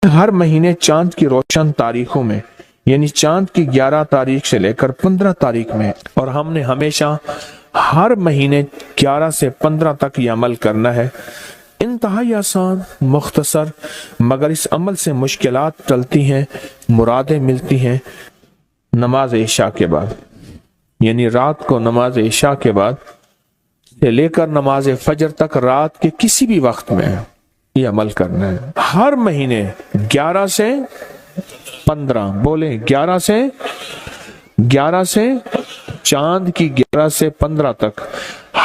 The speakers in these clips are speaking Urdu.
ہر مہینے چاند کی روشن تاریخوں میں، یعنی چاند کی 11 تاریخ سے لے کر 15 تاریخ میں، اور ہم نے ہمیشہ ہر مہینے 11 سے 15 تک یہ عمل کرنا ہے۔ انتہائی آسان، مختصر، مگر اس عمل سے مشکلات ٹلتی ہیں، مرادیں ملتی ہیں۔ نماز عشاء کے بعد، یعنی رات کو نماز عشاء کے بعد سے لے کر نماز فجر تک رات کے کسی بھی وقت میں یہ عمل کرنا ہے۔ ہر مہینے 11 سے 15، بولیں 11 سے چاند کی 11 سے 15 تک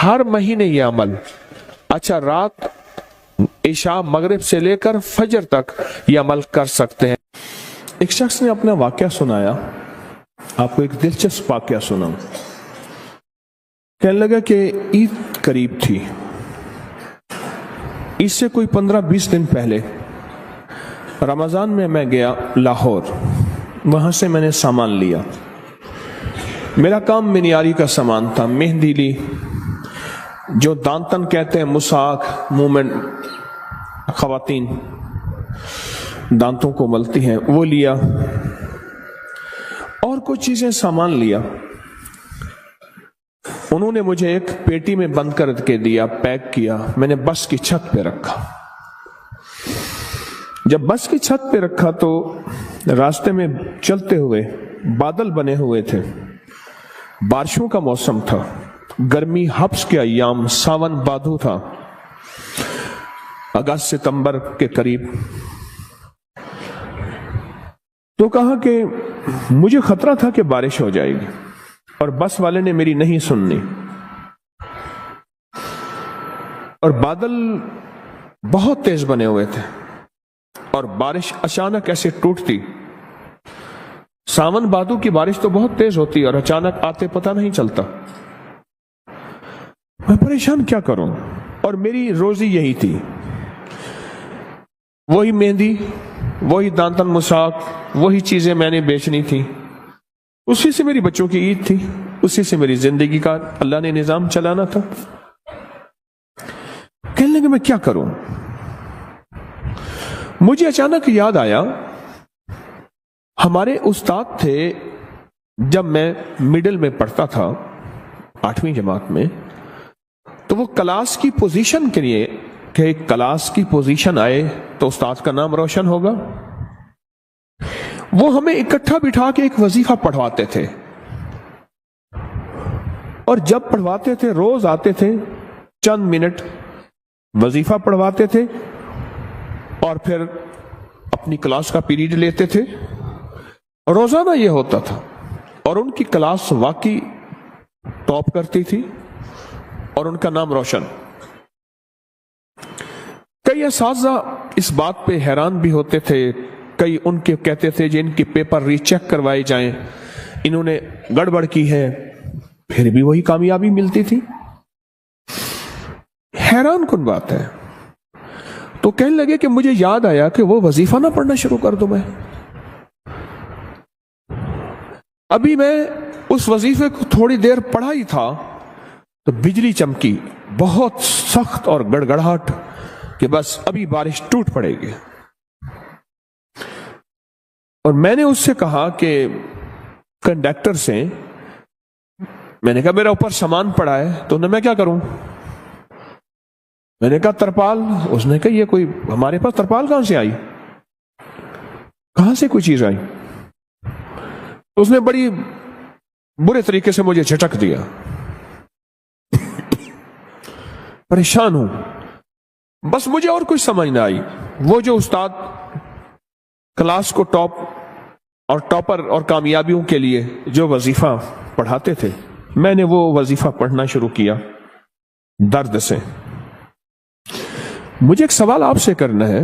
ہر مہینے یہ عمل۔ اچھا، رات عشاء مغرب سے لے کر فجر تک یہ عمل کر سکتے ہیں۔ ایک شخص نے اپنا واقعہ سنایا، آپ کو ایک دلچسپ واقعہ سناؤں۔ کہنے لگا کہ عید قریب تھی، عید سے کوئی 15-20 دن پہلے رمضان میں گیا لاہور، وہاں سے میں نے سامان لیا۔ میرا کام منیاری کا سامان تھا، مہندی لی، جو دانتن کہتے ہیں، مساک، منہ میں خواتین دانتوں کو ملتی ہیں، وہ لیا، اور کچھ چیزیں سامان لیا۔ انہوں نے مجھے ایک پیٹی میں بند کر کے دیا، پیک کیا، میں نے بس کی چھت پہ رکھا۔ جب بس کی چھت پہ رکھا تو راستے میں چلتے ہوئے بادل بنے ہوئے تھے، بارشوں کا موسم تھا، گرمی حبس کے ایام، ساون بھادو تھا، اگست ستمبر کے قریب۔ تو کہا کہ مجھے خطرہ تھا کہ بارش ہو جائے گی، اور بس والے نے میری نہیں سننی، اور بادل بہت تیز بنے ہوئے تھے، اور بارش اچانک ایسے ٹوٹتی۔ ساون بھادو کی بارش تو بہت تیز ہوتی اور اچانک آتے پتہ نہیں چلتا۔ میں پریشان کیا کروں، اور میری روزی یہی تھی، وہی مہندی، وہی دانتن مساک، وہی چیزیں میں نے بیچنی تھی، اسی سے میری بچوں کی عید تھی، اسی سے میری زندگی کا اللہ نے نظام چلانا تھا۔ کہنے لگے میں کیا کروں؟ مجھے اچانک یاد آیا، ہمارے استاد تھے جب میں مڈل میں پڑھتا تھا، 8ویں جماعت میں، تو وہ کلاس کی پوزیشن کے لیے کہ کلاس کی پوزیشن آئے تو استاد کا نام روشن ہوگا، وہ ہمیں اکٹھا بٹھا کے ایک وظیفہ پڑھواتے تھے، اور جب پڑھواتے تھے روز آتے تھے، چند منٹ وظیفہ پڑھواتے تھے، اور پھر اپنی کلاس کا پیریڈ لیتے تھے۔ روزانہ یہ ہوتا تھا، اور ان کی کلاس واقعی ٹاپ کرتی تھی، اور ان کا نام روشن۔ کئی اساتذہ اس بات پہ حیران بھی ہوتے تھے، کئی ان کے کہتے تھے جن کی پیپر ری چیک کروائے جائیں، انہوں نے گڑبڑ کی ہے، پھر بھی وہی کامیابی ملتی تھی۔ حیران کن بات ہے۔ تو کہنے لگے کہ مجھے یاد آیا کہ وہ وظیفہ نہ پڑھنا شروع کر دوں میں۔ ابھی میں اس وظیفے کو تھوڑی دیر پڑھا ہی تھا تو بجلی چمکی، بہت سخت اور گڑگڑاہٹ، کہ بس ابھی بارش ٹوٹ پڑے گی۔ اور میں نے اس سے کہا کہ کنڈکٹر سے، میں نے کہا میرا اوپر سامان پڑا ہے، تو میں کیا کروں؟ میں نے کہا ترپال۔ اس نے کہا یہ کوئی ہمارے پاس ترپال کہاں سے آئی، کہاں سے کوئی چیز آئی؟ اس نے بڑی برے طریقے سے مجھے جھٹک دیا۔ پریشان ہوں، بس مجھے اور کچھ سمجھ نہ آئی۔ وہ جو استاد کلاس کو ٹاپ اور ٹاپر اور کامیابیوں کے لیے جو وظیفہ پڑھاتے تھے، میں نے وہ وظیفہ پڑھنا شروع کیا درد سے۔ مجھے ایک سوال آپ سے کرنا ہے،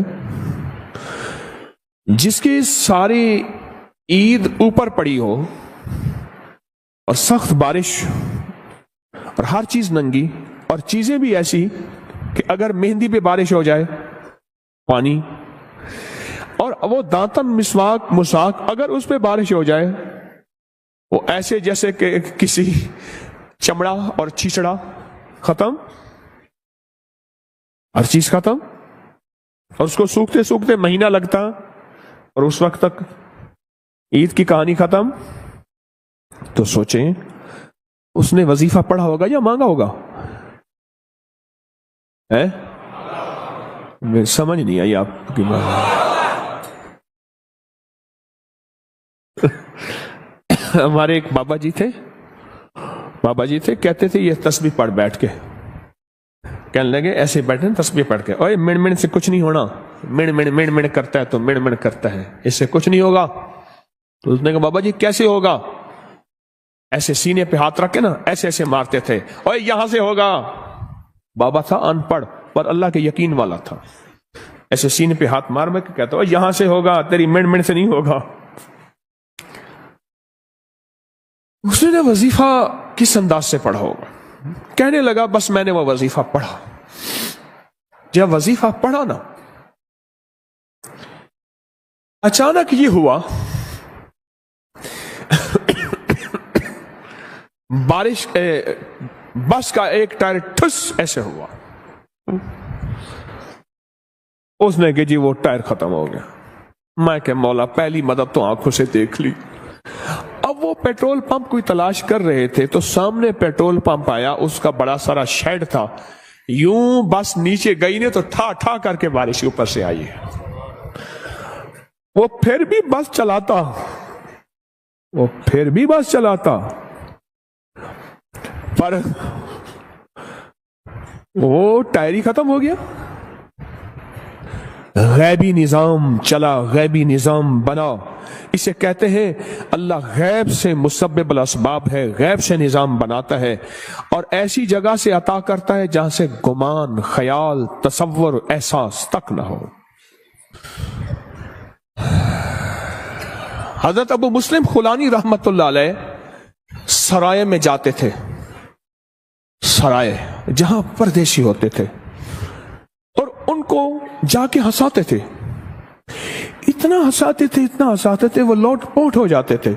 جس کی ساری عید اوپر پڑی ہو اور سخت بارش اور ہر چیز ننگی، اور چیزیں بھی ایسی کہ اگر مہندی پہ بارش ہو جائے پانی، اور وہ دانتن مساک اگر اس پہ بارش ہو جائے وہ ایسے جیسے کہ کسی چمڑا اور چھیچڑا، ختم، ہر چیز ختم، اور اس کو سوکھتے سوکھتے مہینہ لگتا، اور اس وقت تک عید کی کہانی ختم. تو سوچیں اس نے وظیفہ پڑھا ہوگا یا مانگا ہوگا؟ سمجھ نہیں آئی آپ کی بات. ہمارے ایک بابا جی تھے کہتے تھے یہ تسبیح پڑھ بیٹھ کے. کہنے لگے ایسے بیٹھے تسبیح پڑھ کے, اوے مڑ مڑ سے کچھ نہیں ہونا, مڑ مڑ کرتا ہے تو مڑ کرتا ہے, اس سے کچھ نہیں ہوگا. تو اس نے کہا بابا جی کیسے ہوگا؟ ایسے سینے پہ ہاتھ رکھ کے نا ایسے ایسے مارتے تھے, اوے یہاں سے ہوگا. بابا تھا ان پڑھ پر اللہ کے یقین والا تھا. ایسے سینے پہ ہاتھ مار میں کہتا اوے یہاں سے ہوگا, تیری مڑ سے نہیں ہوگا. اس نے وظیفہ کس انداز سے پڑھا ہوگا؟ کہنے لگا بس میں نے وہ وظیفہ پڑھا. جب وظیفہ پڑھا نا, اچانک یہ ہوا بارش, بس کا ایک ٹائر ٹھس ایسے ہوا. اس نے کہ جی وہ ٹائر ختم ہو گیا. میں کہ مولا پہلی مدد تو آنکھوں سے دیکھ لی. اب وہ پیٹرول پمپ کوئی تلاش کر رہے تھے تو سامنے پیٹرول پمپ آیا, اس کا بڑا سارا شیڈ تھا. یوں بس نیچے گئی نے تو ٹھا ٹھا کر کے بارش اوپر سے آئی. وہ پھر بھی بس چلاتا, پر وہ ٹائر ہی ختم ہو گیا. غیبی نظام چلا, غیبی نظام بنا. اسے کہتے ہیں اللہ غیب سے مسبب الاسباب ہے, غیب سے نظام بناتا ہے اور ایسی جگہ سے عطا کرتا ہے جہاں سے گمان, خیال, تصور, احساس تک نہ ہو. حضرت ابو مسلم خولانی رحمت اللہ علیہ سرائے میں جاتے تھے, سرائے جہاں پردیسی ہوتے تھے, اور ان کو جا کے ہنساتے تھے. اتنا ہنساتے تھے وہ لوٹ پوٹ ہو جاتے تھے.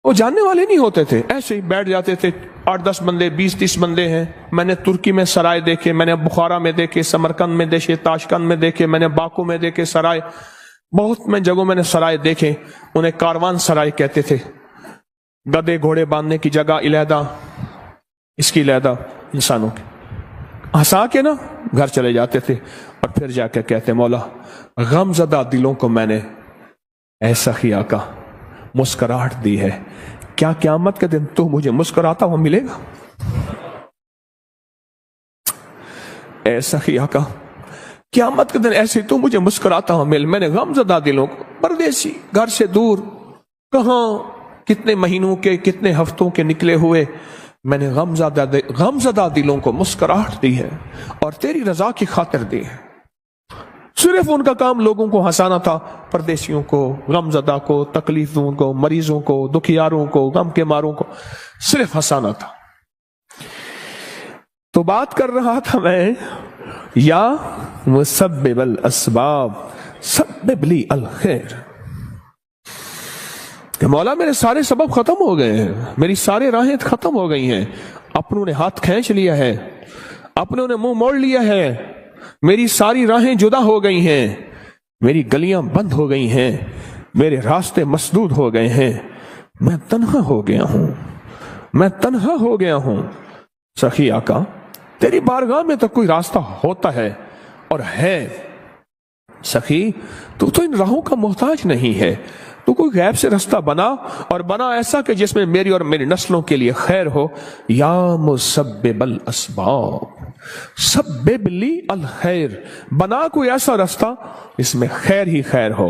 وہ جاننے والے نہیں ہوتے تھے, ایسے ہی بیٹھ جاتے تھے. 8-10 بندے, 20-30 بندے ہیں. میں نے ترکی میں سرائے دیکھے, میں نے بخارا میں دیکھے, سمرقند میں دیکھے, تاشکند میں دیکھے, میں نے باکو میں دیکھے سرائے. بہت میں جگہوں میں نے سرائے دیکھے. انہیں کاروان سرائے کہتے تھے. گدے گھوڑے باندھنے کی جگہ علیحدہ, اس کی علیحدہ, انسانوں کی. ہنسا کے نا گھر چلے جاتے تھے اور پھر جا کے کہتے مولا غم زدہ دلوں کو میں نے ایسا ہی آقا مسکراہٹ دی ہے, کیا قیامت کے دن تو مجھے مسکراتا ہوا ملے گا؟ ایسا ہی آقا قیامت کے دن ایسے تو مجھے مسکراتا ہوا مل. میں نے غم زدہ دلوں کو, پردیسی گھر سے دور, کہاں کتنے مہینوں کے کتنے ہفتوں کے نکلے ہوئے, میں نے غم زدہ دلوں کو مسکراہٹ دی ہے اور تیری رضا کی خاطر دی ہے. صرف ان کا کام لوگوں کو ہنسانا تھا, پردیسیوں کو, غم زدہ کو, تکلیفوں کو, مریضوں کو, دکھیاروں کو, غم کے ماروں کو صرف ہنسانا تھا. تو بات کر رہا تھا میں, یا مسبب الاسباب سبب لی الخیر, کہ مولا میرے سارے سبب ختم ہو گئے ہیں, میری سارے راہیں ختم ہو گئی ہیں, اپنوں نے ہاتھ کھینچ لیا ہے, اپنوں نے منہ موڑ لیا ہے, میری ساری راہیں جدا ہو گئی ہیں, میری گلیاں بند ہو گئی ہیں, میرے راستے مسدود ہو گئے ہیں, میں تنہا ہو گیا ہوں. سخی آقا تیری بارگاہ میں تو کوئی راستہ ہوتا ہے اور ہے. سخی تو ان راہوں کا محتاج نہیں ہے, تو کوئی غیب سے رستہ بنا, اور بنا ایسا کہ جس میں میری اور میری نسلوں کے لیے خیر ہو. یا مسبب الاسباب سبب لی الخیر, بنا کوئی ایسا رستہ جس میں خیر ہی خیر ہو,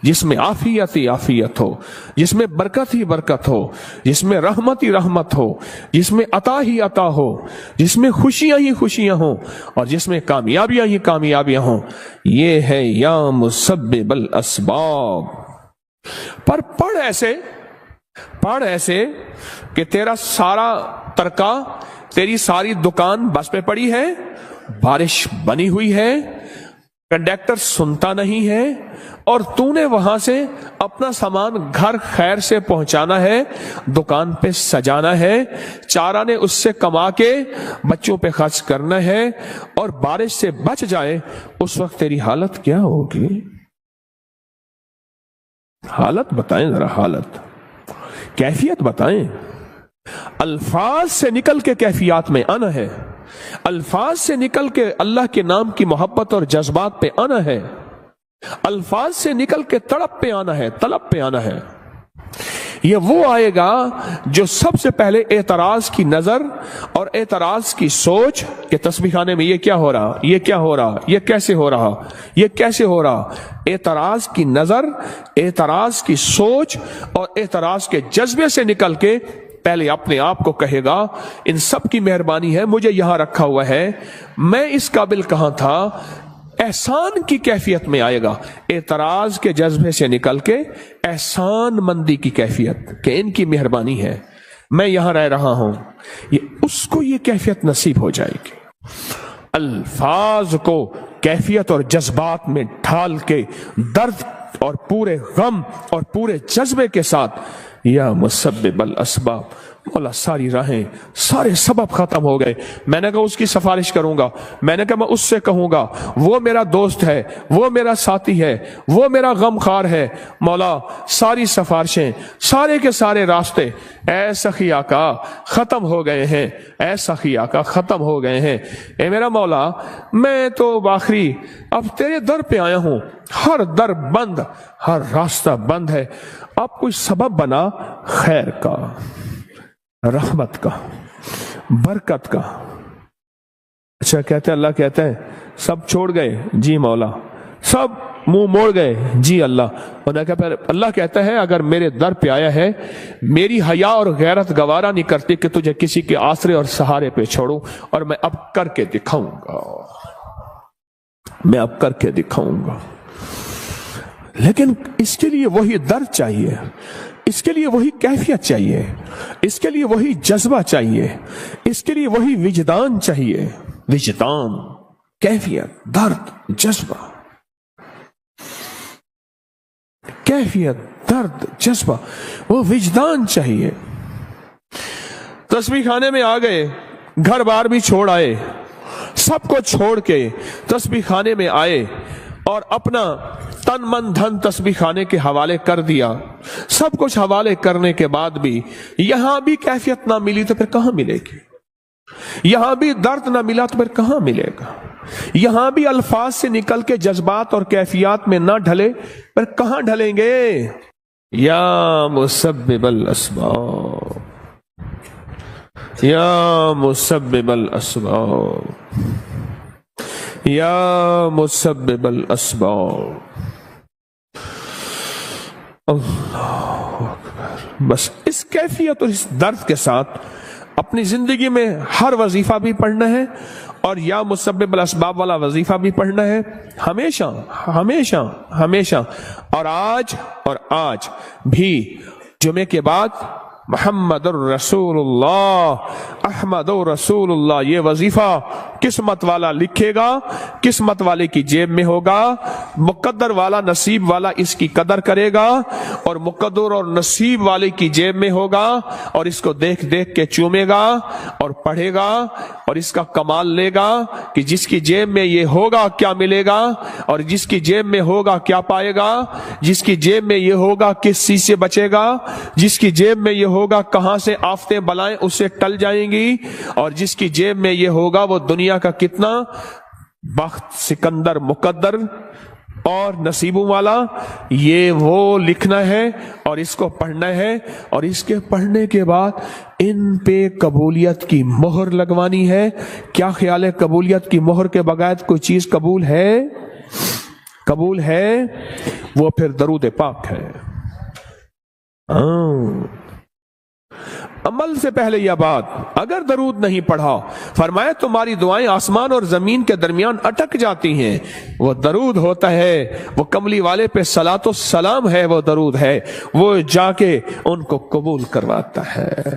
جس میں عافیت ہی عافیت ہو, جس میں برکت ہی برکت ہو, جس میں رحمت ہی رحمت ہو, جس میں عطا ہی عطا ہو, جس میں خوشیاں ہی خوشیاں ہوں, اور جس میں کامیابیاں ہی کامیابیاں ہوں. یہ ہے یا مسبب الاسباب. پر پڑھ ایسے کہ تیرا سارا ترکا, تیری ساری دکان بس پہ پڑی ہے, بارش بنی ہوئی ہے, کنڈکٹر سنتا نہیں ہے, اور تو نے وہاں سے اپنا سامان گھر خیر سے پہنچانا ہے, دکان پہ سجانا ہے, 4 آنے اس سے کما کے بچوں پہ خرچ کرنا ہے, اور بارش سے بچ جائے اس وقت تیری حالت کیا ہوگی؟ حالت بتائیں ذرا، حالت، کیفیت بتائیں. الفاظ سے نکل کے کیفیات میں آنا ہے، الفاظ سے نکل کے اللہ کے نام کی محبت اور جذبات پہ آنا ہے، الفاظ سے نکل کے تڑپ پہ آنا ہے، طلب پہ آنا ہے. یہ وہ آئے گا جو سب سے پہلے اعتراض کی نظر اور اعتراض کی سوچ کہ تسبیح خانے میں یہ کیا ہو رہا، یہ کیا ہو رہا، یہ کیسے ہو رہا، یہ کیسے ہو رہا، اعتراض کی نظر، اعتراض کی سوچ اور اعتراض کے جذبے سے نکل کے پہلے اپنے آپ کو کہے گا ان سب کی مہربانی ہے، مجھے یہاں رکھا ہوا ہے، میں اس قابل کہاں تھا. احسان کی کیفیت میں آئے گا، اعتراض کے جذبے سے نکل کے احسان مندی کی کیفیت کہ ان کی مہربانی ہے، میں یہاں رہ رہا ہوں. اس کو یہ کیفیت نصیب ہو جائے گی. الفاظ کو کیفیت اور جذبات میں ڈھال کے درد اور پورے غم اور پورے جذبے کے ساتھ یا مسبب الاسباب، مولا ساری راہیں، سارے سبب ختم ہو گئے، میں نے کہا اس کی سفارش کروں گا، میں نے کہا میں اس سے کہوں گا، وہ میرا دوست ہے، وہ میرا ساتھی ہے، وہ میرا غم خار ہے. مولا ساری سفارشیں، سارے کے سارے راستے اے سخی آقا ختم ہو گئے ہیں، اے سخی آقا ختم ہو گئے ہیں. اے میرا مولا میں تو باخری اب تیرے در پہ آیا ہوں، ہر در بند، ہر راستہ بند ہے، اب کوئی سبب بنا خیر کا، رحمت کا، برکت کا. اچھا کہتے اللہ کہتے ہیں سب چھوڑ گئے، جی مولا، سب منہ موڑ گئے، جی اللہ. اللہ کہتا ہے اگر میرے در پہ آیا ہے، میری حیا اور غیرت گوارا نہیں کرتی کہ تجھے کسی کے آسرے اور سہارے پہ چھوڑوں، اور میں اب کر کے دکھاؤں گا، میں اب کر کے دکھاؤں گا. لیکن اس کے لیے وہی درد چاہیے، اس کے لیے وہی کیفیت چاہیے، اس کے لیے وہی جذبہ چاہیے، اس کے لیے وہی وجدان چاہیے. وجدان، کیفیت، درد، جذبہ، کیفیت، درد، جذبہ، وہ وجدان چاہیے. تسبیح خانے میں آ گئے، گھر بار بھی چھوڑ آئے، سب کو چھوڑ کے تسبیح خانے میں آئے اور اپنا تن من دھن تسبیح خانے کے حوالے کر دیا. سب کچھ حوالے کرنے کے بعد بھی یہاں بھی کیفیت نہ ملی تو پھر کہاں ملے گی؟ یہاں بھی درد نہ ملا تو پھر کہاں ملے گا؟ یہاں بھی الفاظ سے نکل کے جذبات اور کیفیات میں نہ ڈھلے پھر کہاں ڈھلیں گے؟ یا مسبب الاسباب، یا مسبب الاسباب، یا مسبب الاسباب. اللہ اکبر. بس اس کیفیت اور اس درد کے ساتھ اپنی زندگی میں ہر وظیفہ بھی پڑھنا ہے اور یا مسبب الاسباب والا وظیفہ بھی پڑھنا ہے، ہمیشہ ہمیشہ ہمیشہ. اور آج بھی جمعے کے بعد محمد الرسول اللہ، احمد الرسول اللہ، یہ وظیفہ قسمت والا لکھے گا، قسمت والے کی جیب میں ہوگا، مقدر والا نصیب والا اس کی قدر کرے گا اور مقدر اور نصیب والے کی جیب میں ہوگا اور اس کو دیکھ دیکھ کے چومے گا اور پڑھے گا اور اس کا کمال لے گا کہ جس کی جیب میں یہ ہوگا کیا ملے گا اور جس کی جیب میں ہوگا کیا پائے گا، جس کی جیب میں یہ ہوگا کس چیز سے بچے گا، جس کی جیب میں یہ ہوگا کہاں سے آفتیں بلائیں اس سے ٹل جائیں گی، اور جس کی جیب میں یہ ہوگا وہ دنیا کا کتنا بخت، سکندر، مقدر اور نصیبوں والا. یہ وہ لکھنا ہے اور اس کو پڑھنا ہے اور اس کے پڑھنے کے بعد ان پہ قبولیت کی مہر لگوانی ہے. کیا خیال ہے قبولیت کی مہر کے بغیر کوئی چیز قبول ہے؟ قبول ہے وہ پھر درود پاک ہے. عمل سے پہلے یہ بات، اگر درود نہیں پڑھا، فرمایا تمہاری دعائیں آسمان اور زمین کے درمیان اٹک جاتی ہیں. وہ درود ہوتا ہے، وہ کملی والے پہ صلاۃ و سلام ہے، وہ درود ہے، وہ جا کے ان کو قبول کرواتا ہے.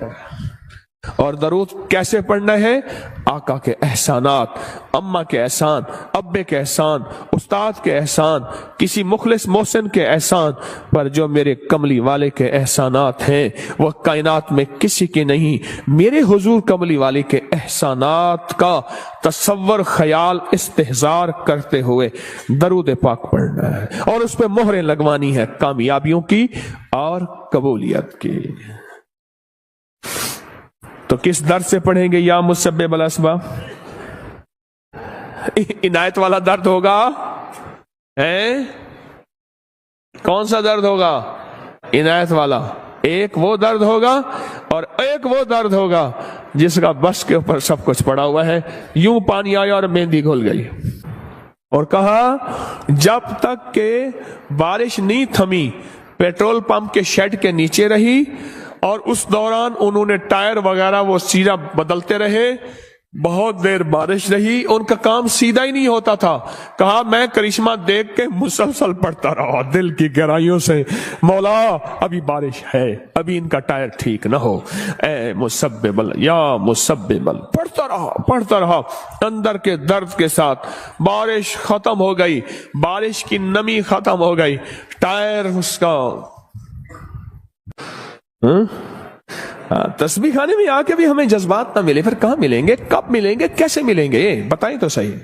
اور درود کیسے پڑھنا ہے؟ آقا کے احسانات، اماں کے احسان، ابے کے احسان، استاد کے احسان، کسی مخلص محسن کے احسان پر جو میرے کملی والے کے احسانات ہیں وہ کائنات میں کسی کے نہیں، میرے حضور کملی والے کے احسانات کا تصور، خیال، استحضار کرتے ہوئے درود پاک پڑھنا ہے اور اس پہ مہریں لگوانی ہے کامیابیوں کی اور قبولیت کی۔ تو کس درد سے پڑھیں گے؟ یا مسبب الاسباب، عنایت والا درد ہوگا، کون سا درد ہوگا؟ عنایت والا۔ ایک وہ درد ہوگا اور ایک وہ درد ہوگا جس کا بس کے اوپر سب کچھ پڑا ہوا ہے، یوں پانی آیا اور مہندی گھل گئی۔ اور کہا جب تک کہ بارش نہیں تھمی پیٹرول پمپ کے شیڈ کے نیچے رہی اور اس دوران انہوں نے ٹائر وغیرہ وہ سیدھا بدلتے رہے، بہت دیر بارش رہی، ان کا کام سیدھا ہی نہیں ہوتا تھا۔ کہا میں کرشمہ دیکھ کے مسلسل پڑھتا رہا دل کی گہرائیوں سے، مولا ابھی بارش ہے، ابھی ان کا ٹائر ٹھیک نہ ہو، اے مسبب یا مسبب، پڑھتا رہا اندر کے درد کے ساتھ۔ بارش ختم ہو گئی، بارش کی نمی ختم ہو گئی، ٹائر اس کا تسبیح خانے میں آ کے بھی ہمیں جذبات نہ ملے، پھر کہاں ملیں گے؟ کب ملیں گے؟ کیسے ملیں گے؟ بتائیں تو صحیح۔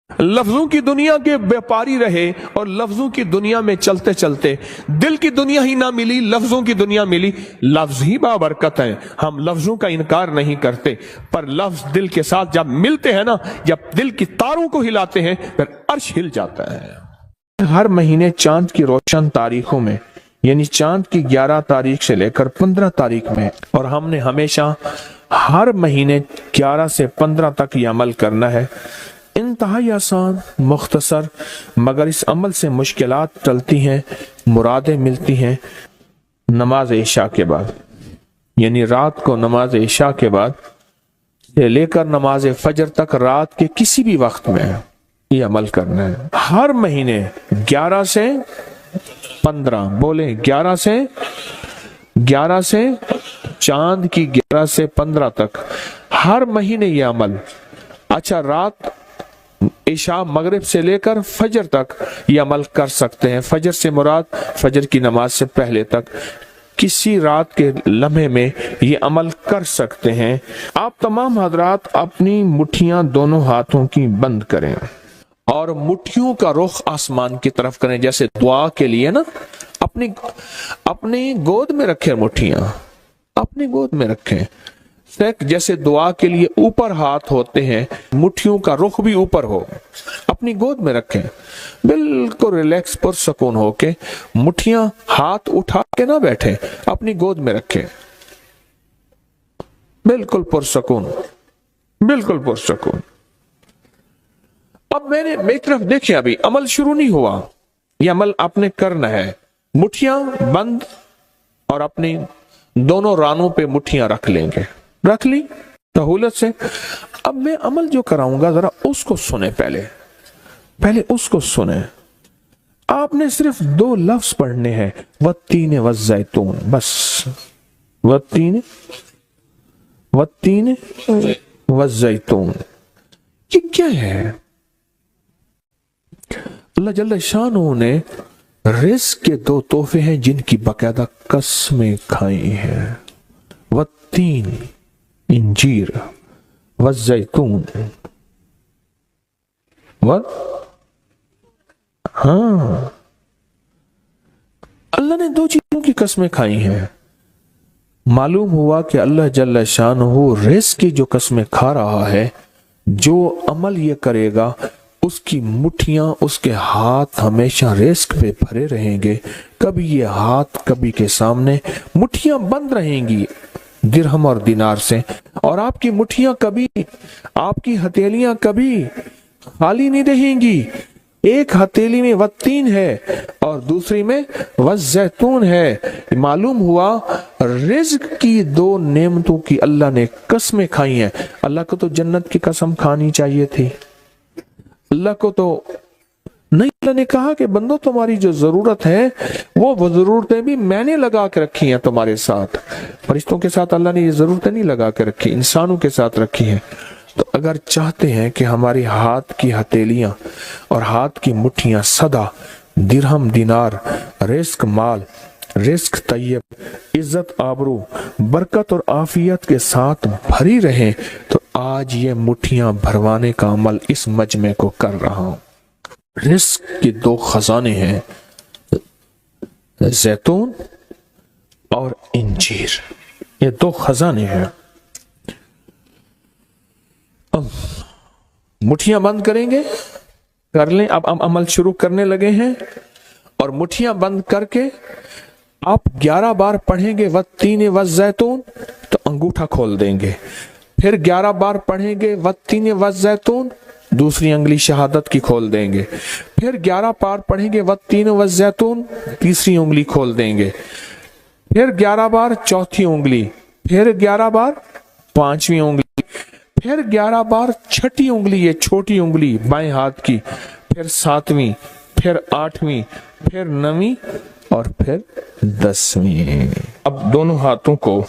لفظوں کی دنیا کے بیپاری رہے اور لفظوں کی دنیا میں چلتے چلتے دل کی دنیا ہی نہ ملی، لفظوں کی دنیا ملی۔ لفظ ہی بابرکت ہیں، ہم لفظوں کا انکار نہیں کرتے، پر لفظ دل کے ساتھ جب ملتے ہیں نا، جب دل کی تاروں کو ہلاتے ہیں پھر عرش ہل جاتا ہے۔ ہر مہینے چاند کی روشن تاریخوں میں، یعنی چاند کی 11 تاریخ سے لے کر 15 تاریخ میں، اور ہم نے ہمیشہ ہر مہینے 11 سے 15 تک یہ عمل کرنا ہے۔ انتہائی آسان، مختصر، مگر اس عمل سے مشکلات ٹلتی ہیں، مرادیں ملتی ہیں۔ نماز عشاء کے بعد، یعنی رات کو نماز عشاء کے بعد سے لے کر نماز فجر تک رات کے کسی بھی وقت میں یہ عمل کرنا ہے۔ ہر مہینے 11 سے 15، بولیں 11 سے چاند کی 11 سے 15 تک ہر مہینے یہ عمل۔ اچھا، رات عشاء مغرب سے لے کر فجر تک یہ عمل کر سکتے ہیں۔ فجر سے مراد فجر کی نماز سے پہلے تک کسی رات کے لمحے میں یہ عمل کر سکتے ہیں۔ آپ تمام حضرات اپنی مٹھیاں دونوں ہاتھوں کی بند کریں اور مٹھیوں کا رخ آسمان کی طرف کریں، جیسے دعا کے لیے نا اپنی گود میں رکھیں، مٹھیاں اپنی گود میں رکھیں، جیسے دعا کے لیے اوپر ہاتھ ہوتے ہیں، مٹھیوں کا رخ بھی اوپر ہو، اپنی گود میں رکھیں، بالکل ریلیکس پرسکون ہو کے، مٹھیاں ہاتھ اٹھا کے نہ بیٹھیں، اپنی گود میں رکھیں، بالکل پرسکون، بالکل پرسکون۔ اب میری طرف دیکھیں، ابھی عمل شروع نہیں ہوا، یہ عمل آپ نے کرنا ہے۔ مٹھیاں بند اور اپنی دونوں رانوں پہ مٹھیاں رکھ لیں گے، رکھ لی سہولت سے۔ اب میں عمل جو کراؤں گا ذرا اس کو سنیں، پہلے اس کو سنیں۔ آپ نے صرف 2 لفظ پڑھنے ہیں، والتین والزیتون، بس والتین والزیتون۔ یہ کیا ہے؟ اللہ جل شانہ نے رزق کے 2 تحفے ہیں جن کی باقاعدہ قسمیں کھائی ہیں، والتین انجیر، والزیتون، اللہ نے 2 چیزوں کی قسمیں کھائی ہیں۔ معلوم ہوا کہ اللہ جل شانہ رزق کی جو قسمیں کھا رہا ہے، جو عمل یہ کرے گا اس کی مٹھیاں، اس کے ہاتھ ہمیشہ رزق پہ بھرے رہیں گے، کبھی یہ ہاتھ کبھی کے سامنے، مٹھیاں بند رہیں گی درہم اور دینار سے، اور آپ کی مٹھیاں کبھی، آپ کی ہتھیلیاں کبھی خالی نہیں رہیں گی۔ ایک ہتھیلی میں والتین ہے اور دوسری میں والزیتون ہے۔ معلوم ہوا رزق کی 2 نعمتوں کی اللہ نے قسمیں کھائی ہیں۔ اللہ کو تو جنت کی قسم کھانی چاہیے تھی، اللہ کو تو نہیں، اللہ نے کہا کہ بندو تمہاری جو ضرورت ہے وہ ضرورتیں بھی میں نے لگا کے رکھی ہیں تمہارے ساتھ. فرشتوں کے ساتھ اللہ نے یہ ضرورتیں نہیں لگا کے رکھی، انسانوں کے ساتھ رکھی ہیں. تو اگر چاہتے ہیں کہ ہماری ہاتھ کی ہتھیلیاں اور ہاتھ کی مٹھیاں سدا درہم دینار، رزق مال، رزق طیب، عزت آبرو، برکت اور عافیت کے ساتھ بھری رہیں، تو آج یہ مٹھیاں بھروانے کا عمل اس مجمع کو کر رہا ہوں. رزق کے 2 خزانے ہیں، زیتون اور انجیر. یہ 2 خزانے ہیں. مٹھیاں بند کریں گے، کر لیں. اب عمل شروع کرنے لگے ہیں، اور مٹھیاں بند کر کے آپ 11 بار پڑھیں گے والتین والزیتون تو انگوٹھا کھول دیں گے. پھر 11 بار پڑھیں گے والتین والزیتون، دوسری انگلی شہادت کی کھول دیں گے. پھر 11 بار پڑھیں گے والتین والزیتون، تیسری انگلی کھول دیں گے. پھر 11 بار چوتھی انگلی، پھر 11 بار پانچویں انگلی، پھر 11 بار چھٹی انگلی، یہ چھوٹی انگلی بائیں ہاتھ کی، پھر 7ویں، پھر 8ویں، پھر 9ویں اور پھر 10ویں. اب دونوں ہاتھوں کو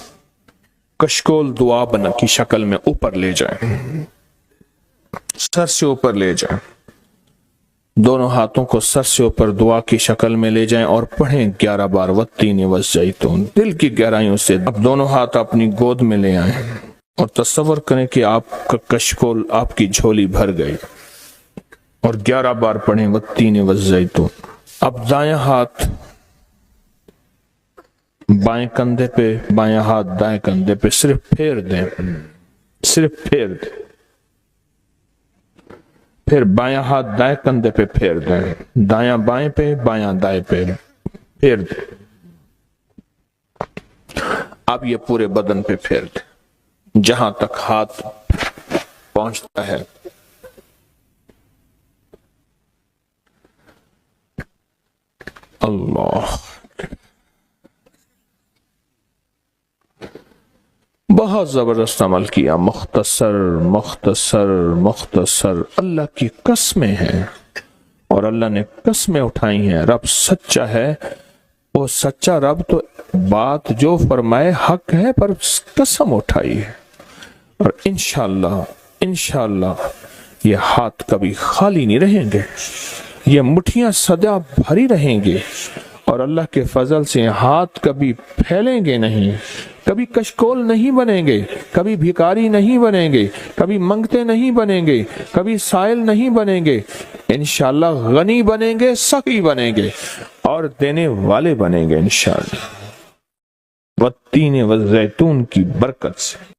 کشکول دعا بنا کی شکل میں اوپر لے جائیں، سر سے اوپر لے جائیں. دونوں ہاتھوں کو سر سے اوپر دعا کی شکل میں لے جائیں اور پڑھیں 11 بار والتین والزیتون دل کی گہرائیوں سے. اب دونوں ہاتھ اپنی گود میں لے آئیں اور تصور کریں کہ آپ کا کشکول آپ کی جھولی بھر گئی، اور 11 بار پڑھیں والتین والزیتون. اب دایاں ہاتھ بائیں کندھے پہ، بایاں ہاتھ دائیں کندھے پہ، صرف پھیر دیں، صرف پھیر دیں. پھر بایاں ہاتھ دائیں کندھے پہ پھیر دیں، دایاں بائیں پہ، بایاں دائیں پہ پھیر دیں. اب یہ پورے بدن پہ پھیر دیں جہاں تک ہاتھ پہنچتا ہے. اللہ، بہت زبردست عمل کیا. مختصر مختصر مختصر. اللہ کی قسمیں ہیں، اور اللہ نے قسمیں اٹھائی ہیں. رب سچا ہے، وہ سچا رب تو بات جو فرمائے حق ہے، پر قسم اٹھائی ہے. اور انشاءاللہ یہ ہاتھ کبھی خالی نہیں رہیں گے، یہ مٹھیاں سدا بھری رہیں گے، اور اللہ کے فضل سے ہاتھ کبھی پھیلیں گے نہیں، کبھی کشکول نہیں بنیں گے، کبھی بھکاری نہیں بنیں گے، کبھی منگتے نہیں بنیں گے، کبھی سائل نہیں بنیں گے. انشاءاللہ غنی بنیں گے، سخی بنیں گے، اور دینے والے بنیں گے انشاءاللہ. والتین والزیتون کی برکت سے.